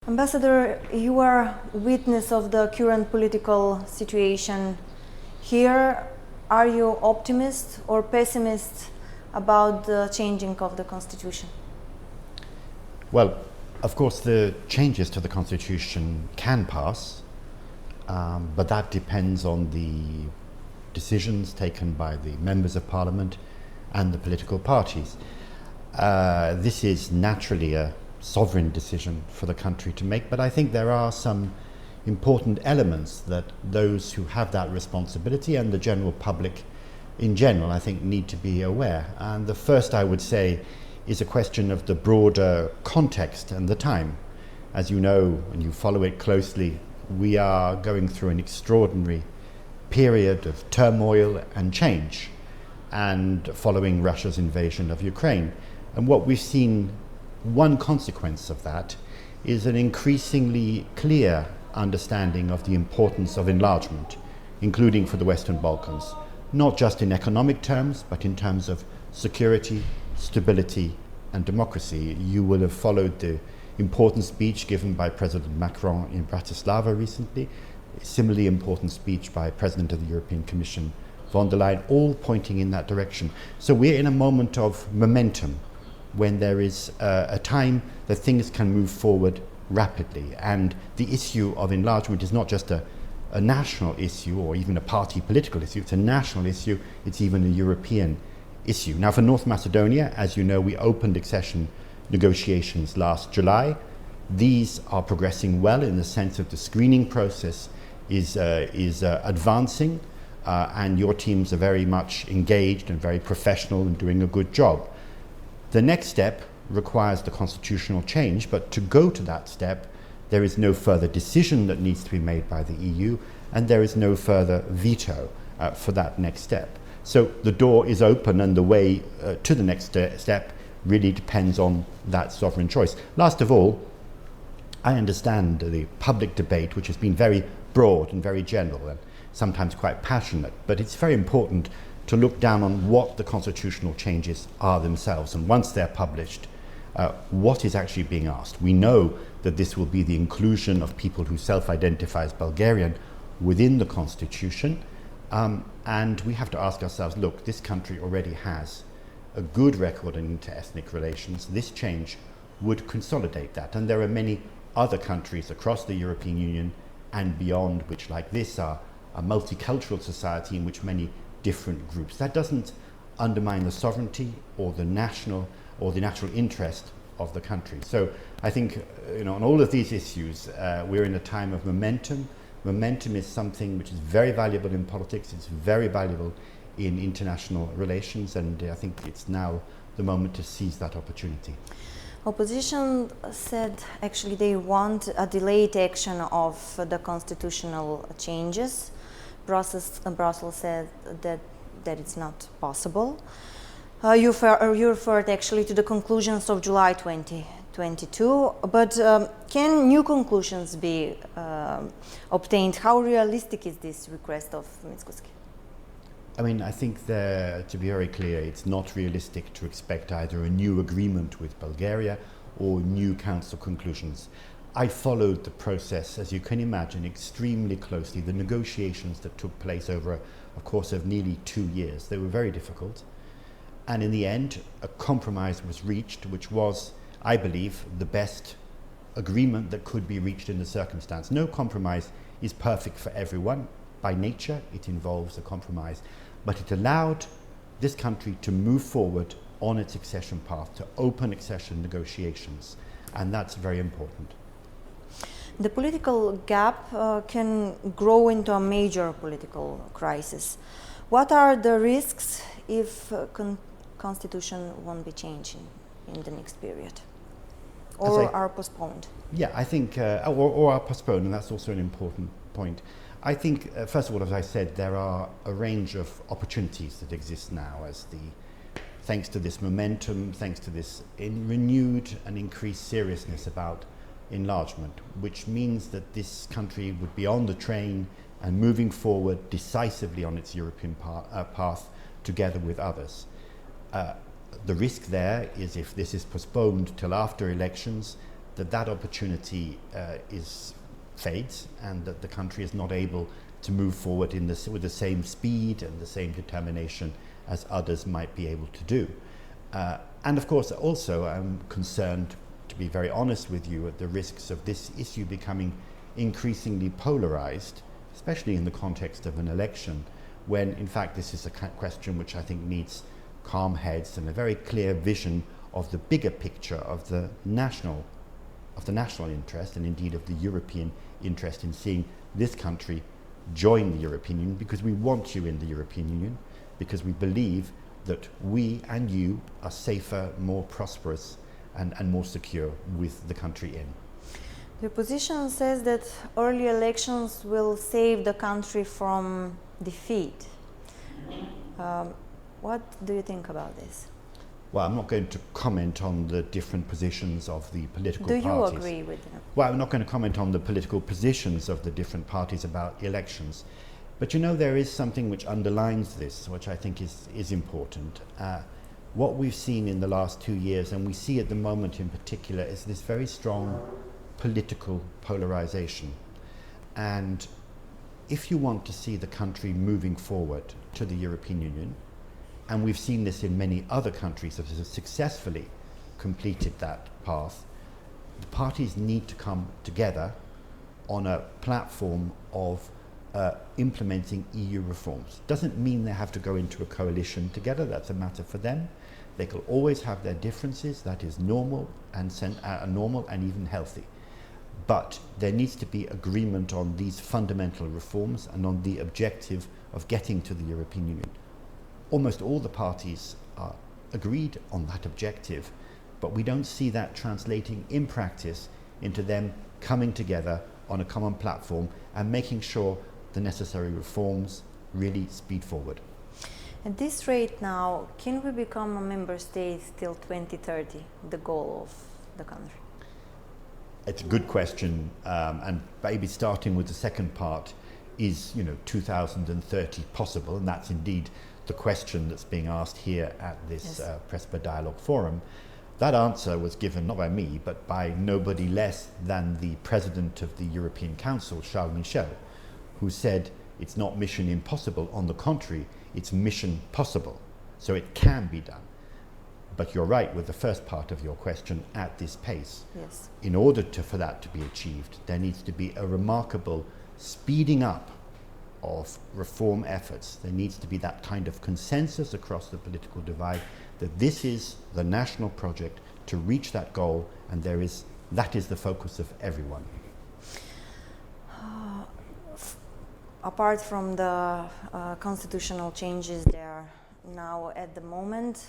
Ambassador, you are witness of the current political situation here. Are you optimist or pessimist about the changing of the constitution? Well, of course, the changes to the constitution can pass, but that depends on the decisions taken by the members of parliament and the political parties. This is naturally a sovereign decision for the country to make, but I think there are some important elements that those who have that responsibility and the general public in general, I think, need to be aware. And the first, I would say, is a question of the broader context and the time. As you know, and you follow it closely, we are going through an extraordinary period of turmoil and change, and following Russia's invasion of Ukraine. And what we've seen, one consequence of that, is an increasingly clear understanding of the importance of enlargement, including for the Western Balkans, not just in economic terms, but in terms of security, stability and democracy. You will have followed the important speech given by President Macron in Bratislava recently, a similarly important speech by President of the European Commission, von der Leyen, all pointing in that direction. So we're in a moment of momentum, when there is a time that things can move forward rapidly. And the issue of enlargement is not just a national issue or even a party political issue, it's a national issue, it's even a European issue. Now for North Macedonia, as you know, we opened accession negotiations last July. These are progressing well in the sense that the screening process is advancing, and your teams are very much engaged and very professional and doing a good job. The next step requires the constitutional change, but to go to that step, there is no further decision that needs to be made by the EU, and there is no further veto for that next step. So the door is open, and the way to the next step really depends on that sovereign choice. Last of all, I understand the public debate, which has been very broad and very general and sometimes quite passionate, but it's very important to look down on what the constitutional changes are themselves, and once they're published, what is actually being asked. We know that this will be the inclusion of people who self-identify as Bulgarian within the constitution, and we have to ask ourselves, look, this country already has a good record in inter-ethnic relations. This change would consolidate that, and there are many other countries across the European Union and beyond which, like this, are a multicultural society in which many different groups. That doesn't undermine the sovereignty or the national interest of the country. So I think, on all of these issues, we're in a time of momentum. Momentum is something which is very valuable in politics. It's very valuable in international relations, and I think it's now the moment to seize that opportunity. Opposition said actually they want a delayed action of the constitutional changes. Brussels said that it's not possible. You referred actually to the conclusions of July 2022, but can new conclusions be obtained? How realistic is this request of Mickoski? I mean, I think to be very clear, it's not realistic to expect either a new agreement with Bulgaria or new council conclusions. I followed the process, as you can imagine, extremely closely, the negotiations that took place over a course of nearly 2 years. They were very difficult. And in the end, a compromise was reached, which was, I believe, the best agreement that could be reached in the circumstance. No compromise is perfect for everyone. By nature, it involves a compromise. But it allowed this country to move forward on its accession path, to open accession negotiations. And that's very important. The political gap can grow into a major political crisis. What are the risks if constitution won't be changed in the next period, or are postponed? Yeah, I think, or are postponed, and that's also an important point. I think, first of all, as I said, there are a range of opportunities that exist now thanks to this momentum, thanks to this renewed and increased seriousness about enlargement, which means that this country would be on the train and moving forward decisively on its European path together with others. The risk there is if this is postponed till after elections, that opportunity fades, and that the country is not able to move forward with the same speed and the same determination as others might be able to do. And of course, also, I'm concerned, to be very honest with you, at the risks of this issue becoming increasingly polarized, especially in the context of an election, when in fact this is a question which I think needs calm heads and a very clear vision of the bigger picture of the national interest, and indeed of the European interest in seeing this country join the European Union, because we want you in the European Union, because we believe that we and you are safer, more prosperous and more secure with the country in. The opposition says that early elections will save the country from defeat. What do you think about this? Well, I'm not going to comment on the different positions of the political parties. Do you agree with them? Well, I'm not going to comment on the political positions of the different parties about elections. But you know, there is something which underlines this, which I think is important. What we've seen in the last 2 years, and we see at the moment in particular, is this very strong political polarization. And if you want to see the country moving forward to the European Union, and we've seen this in many other countries that have successfully completed that path, the parties need to come together on a platform of implementing EU reforms. Doesn't mean they have to go into a coalition together, that's a matter for them. They can always have their differences, that is normal and even healthy. But there needs to be agreement on these fundamental reforms and on the objective of getting to the European Union. Almost all the parties are agreed on that objective, but we don't see that translating in practice into them coming together on a common platform and making sure the necessary reforms really speed forward. At this rate now, can we become a member state till 2030, the goal of the country? It's a good question, and maybe starting with the second part, is 2030 possible? And that's indeed the question that's being asked here at this Prespa Dialogue Forum. That answer was given not by me, but by nobody less than the President of the European Council, Charles Michel, who said it's not mission impossible, on the contrary, it's mission possible. So it can be done. But you're right with the first part of your question, at this pace. Yes. In order for that to be achieved, there needs to be a remarkable speeding up of reform efforts. There needs to be that kind of consensus across the political divide that this is the national project to reach that goal, and that is the focus of everyone. Apart from the constitutional changes there now at the moment,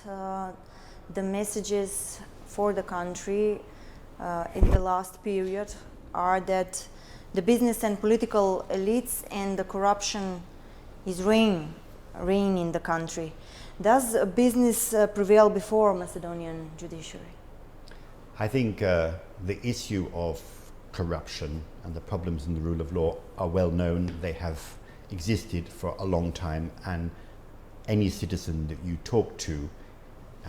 the messages for the country in the last period are that the business and political elites and the corruption is reign in the country. Does business prevail before Macedonian judiciary? I think the issue of corruption and the problems in the rule of law are well known. They have existed for a long time, and any citizen that you talk to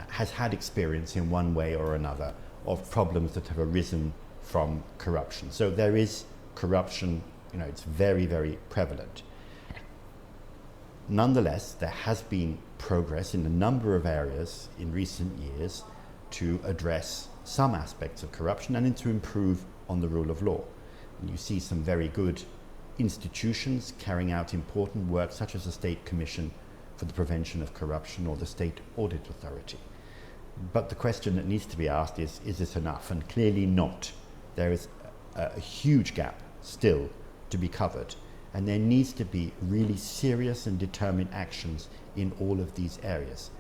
has had experience in one way or another of problems that have arisen from corruption. So there is corruption, it's very, very prevalent. Nonetheless, there has been progress in a number of areas in recent years to address some aspects of corruption and to improve on the rule of law. And you see some very good institutions carrying out important work, such as the State Commission for the Prevention of Corruption or the State Audit Authority. But the question that needs to be asked is this enough? And clearly not. There is a huge gap still to be covered, and there needs to be really serious and determined actions in all of these areas.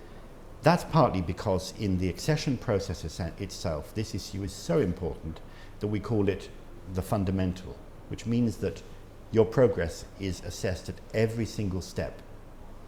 That's partly because in the accession process itself, this issue is so important that we call it the fundamental, which means that your progress is assessed at every single step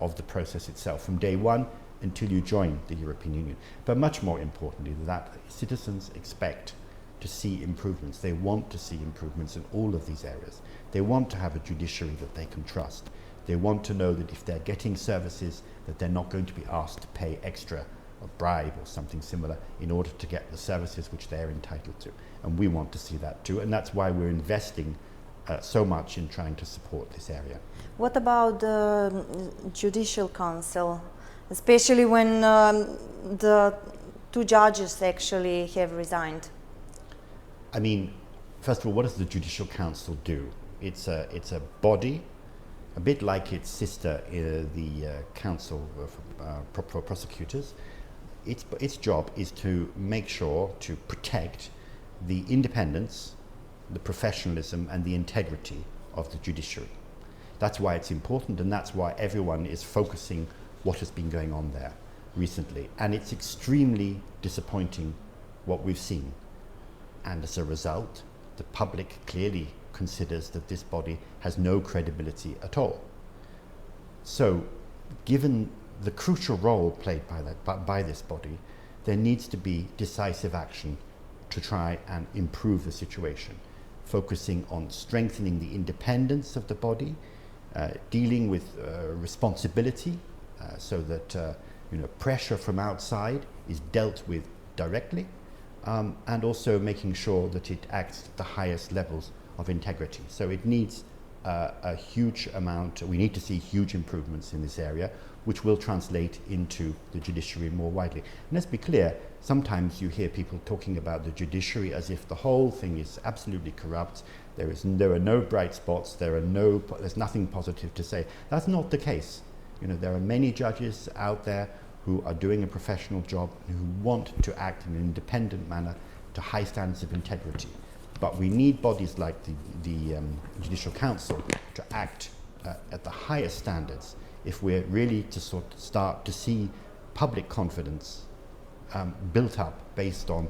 of the process itself, from day one until you join the European Union. But much more importantly than that, citizens expect to see improvements. They want to see improvements in all of these areas. They want to have a judiciary that they can trust. They want to know that if they're getting services, that they're not going to be asked to pay extra a bribe or something similar in order to get the services which they're entitled to. And we want to see that too, and that's why we're investing so much in trying to support this area. What about the Judicial Council, especially when the two judges actually have resigned? I mean, first of all, what does the Judicial Council do? It's a body, a bit like its sister, the Council for Prosecutors. Its job is to make sure to protect the independence, the professionalism and the integrity of the judiciary. That's why it's important, and that's why everyone is focusing what has been going on there recently. And it's extremely disappointing what we've seen. And as a result, the public clearly considers that this body has no credibility at all. So, given the crucial role played by this body, there needs to be decisive action to try and improve the situation, focusing on strengthening the independence of the body, dealing with responsibility, so that pressure from outside is dealt with directly, and also making sure that it acts at the highest levels of integrity. So it needs a huge amount. We need to see huge improvements in this area, which will translate into the judiciary more widely. And let's be clear, sometimes you hear people talking about the judiciary as if the whole thing is absolutely corrupt. There are no bright spots. There's nothing positive to say. That's not the case. There are many judges out there who are doing a professional job and who want to act in an independent manner to high standards of integrity. But we need bodies like the Judicial Council to act at the highest standards if we're really to start to see public confidence built up based on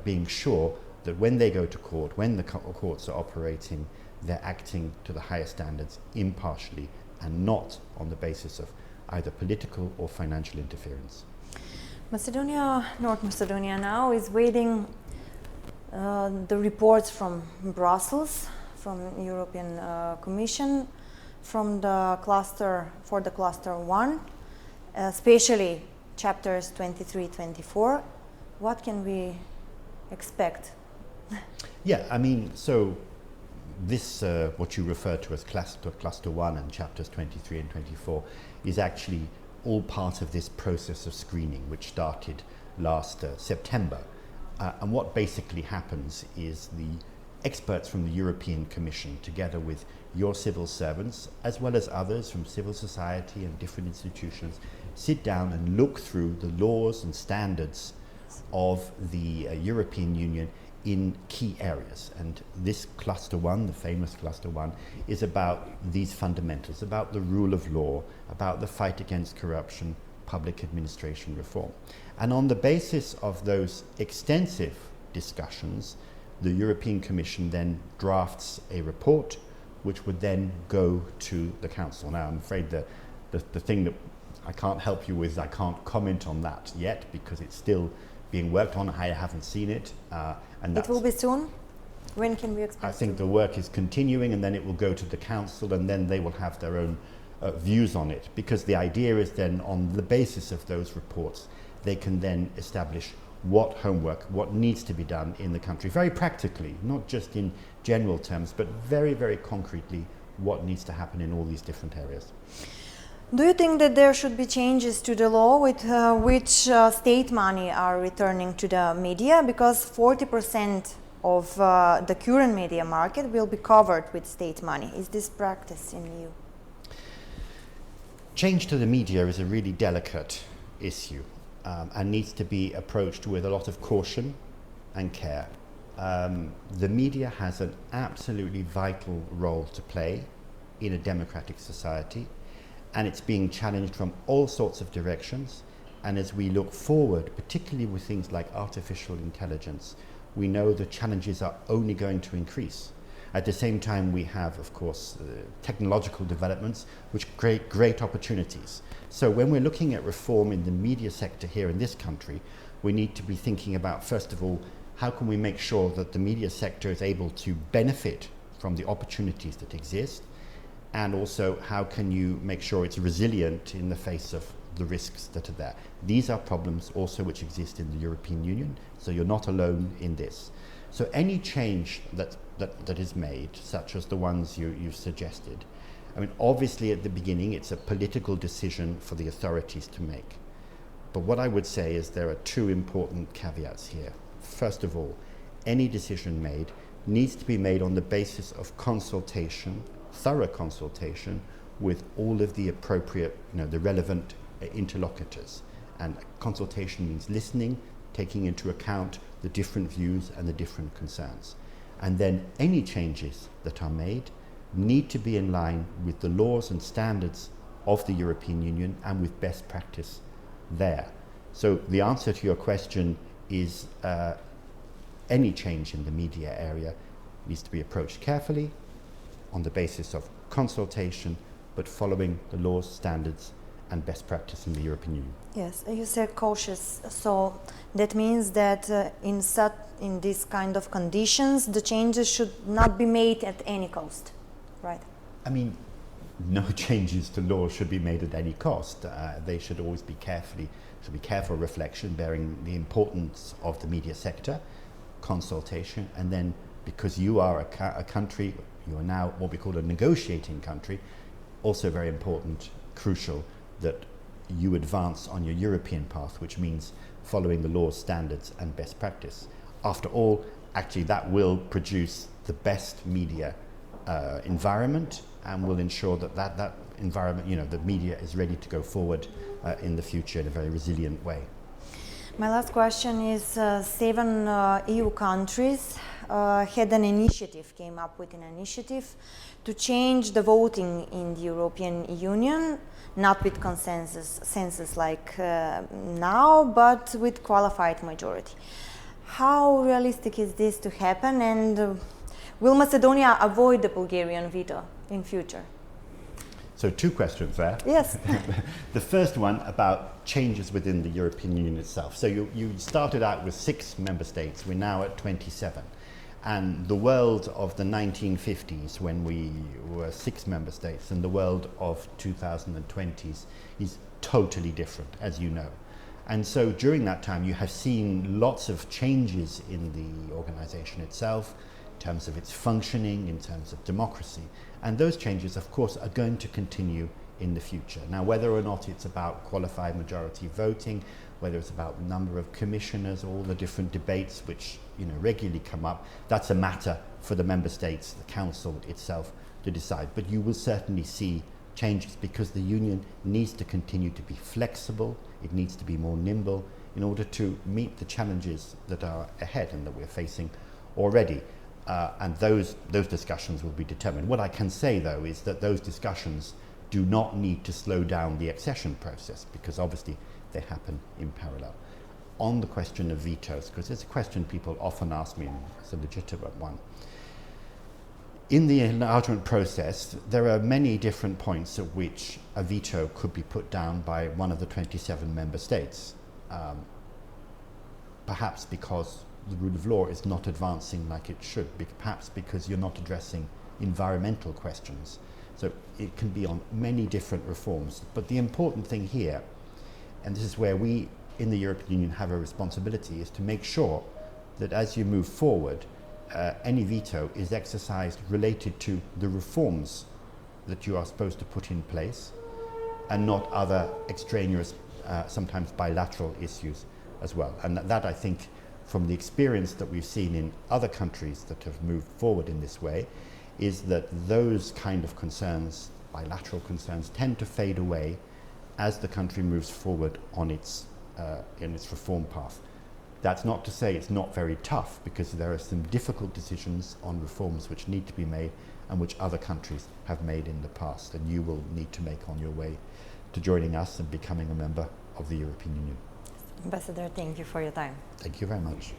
being sure that when they go to court, when the courts are operating, they're acting to the highest standards impartially and not on the basis of either political or financial interference. North Macedonia now is waiting the reports from Brussels, from European Commission, from the cluster 1, especially chapters 23-24. What can we expect? Yeah, I mean, so this, what you refer to as cluster 1 and chapters 23 and 24 is actually all part of this process of screening, which started last September. And what basically happens is the experts from the European Commission, together with your civil servants, as well as others from civil society and different institutions, sit down and look through the laws and standards of the European Union in key areas. And this cluster 1, the famous cluster 1, is about these fundamentals, about the rule of law, about the fight against corruption, public administration reform. And on the basis of those extensive discussions, the European Commission then drafts a report which would then go to the Council. Now, I'm afraid the thing that I can't help you with, I can't comment on that yet because it's still being worked on. I haven't seen it. And it will be soon? When can we expect I think the work is continuing, and then it will go to the Council, and then they will have their own views on it, because the idea is then on the basis of those reports they can then establish what homework, what needs to be done in the country, very practically, not just in general terms, but very, very concretely what needs to happen in all these different areas. Do you think that there should be changes to the law with which state money are returning to the media? Because 40% of the current media market will be covered with state money. Is this practice in EU? Change to the media is a really delicate issue and needs to be approached with a lot of caution and care. The media has an absolutely vital role to play in a democratic society, and it's being challenged from all sorts of directions. And as we look forward, particularly with things like artificial intelligence, we know the challenges are only going to increase. At the same time, we have, of course, technological developments which create great opportunities. So when we're looking at reform in the media sector here in this country, we need to be thinking about, first of all, how can we make sure that the media sector is able to benefit from the opportunities that exist? And also, how can you make sure it's resilient in the face of the risks that are there. These are problems also which exist in the European Union, so you're not alone in this. So any change that is made, such as the ones you've suggested, I mean, obviously at the beginning it's a political decision for the authorities to make. But what I would say is there are two important caveats here. First of all, any decision made needs to be made on the basis of consultation, thorough consultation, with all of the appropriate, the relevant interlocutors. And consultation means listening, taking into account the different views and the different concerns. And then any changes that are made need to be in line with the laws and standards of the European Union and with best practice there. So the answer to your question is any change in the media area needs to be approached carefully on the basis of consultation, but following the laws, standards and best practice in the European Union. Yes, you said cautious, so that means that in this kind of conditions the changes should not be made at any cost, right? I mean, no changes to law should be made at any cost. They should always be careful reflection, bearing the importance of the media sector, consultation, and then because you are a country, you are now what we call a negotiating country, also very important, crucial, that you advance on your European path, which means following the laws, standards and best practice. After all, actually that will produce the best media environment and will ensure that environment, the media is ready to go forward in the future in a very resilient way. My last question is, 7 EU countries came up with an initiative to change the voting in the European Union, not with consensus like now, but with qualified majority. How realistic is this to happen, and will Macedonia avoid the Bulgarian veto in future? So 2 questions there. Yes. The first one about changes within the European Union itself. So you started out with 6 member states. We're now at 27. And the world of the 1950s, when we were 6 member states, and the world of 2020s is totally different, as you know. And so during that time, you have seen lots of changes in the organization itself, in terms of its functioning, in terms of democracy. And those changes, of course, are going to continue in the future. Now, whether or not it's about qualified majority voting, whether it's about the number of commissioners, all the different debates which regularly come up, that's a matter for the member states, the council itself, to decide. But you will certainly see changes because the union needs to continue to be flexible, it needs to be more nimble in order to meet the challenges that are ahead and that we're facing already. And those discussions will be determined. What I can say, though, is that those discussions do not need to slow down the accession process, because obviously they happen in parallel. On the question of vetoes, because it's a question people often ask me, and it's a legitimate one. In the enlargement process, there are many different points at which a veto could be put down by one of the 27 member states. Perhaps because the rule of law is not advancing like it should, perhaps because you're not addressing environmental questions. So it can be on many different reforms. But the important thing here, and this is where we in the European Union have a responsibility, is to make sure that as you move forward, any veto is exercised related to the reforms that you are supposed to put in place and not other extraneous, sometimes bilateral issues as well. And that I think, from the experience that we've seen in other countries that have moved forward in this way, is that those kind of concerns, bilateral concerns, tend to fade away as the country moves forward on its in its reform path. That's not to say it's not very tough, because there are some difficult decisions on reforms which need to be made and which other countries have made in the past, and you will need to make on your way to joining us and becoming a member of the European Union. Ambassador, thank you for your time. Thank you very much.